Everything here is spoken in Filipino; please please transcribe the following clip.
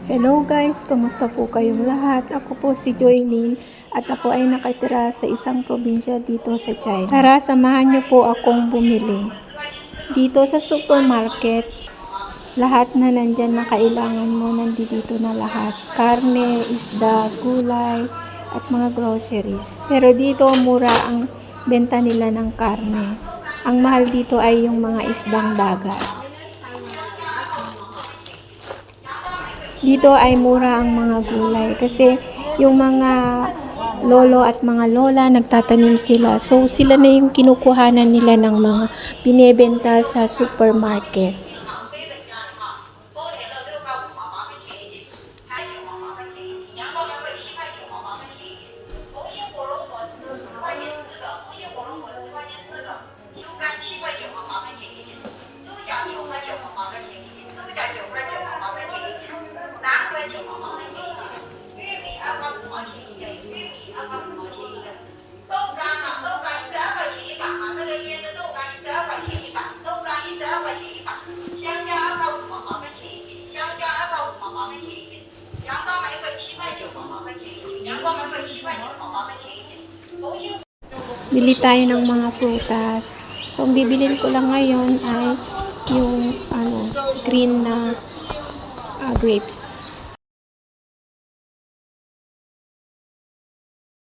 Hello guys, kumusta po kayong lahat? Ako po si Joylyn at ako ay nakatira sa isang probinsya dito sa China. Tara, samahan niyo po akong bumili. Dito sa supermarket, lahat na nandyan na kailangan mo nandito na lahat. Karne, isda, gulay, at mga groceries. Pero dito mura ang benta nila ng karne. Ang mahal dito ay yung mga isdang dagat. Dito ay mura ang mga gulay kasi yung mga lolo at mga lola nagtatanim sila. So sila na yung kinukuhanan nila ng mga binebenta sa supermarket. Bili tayo ng mga prutas. So, ang bibilin ko lang ngayon ay yung green na grapes.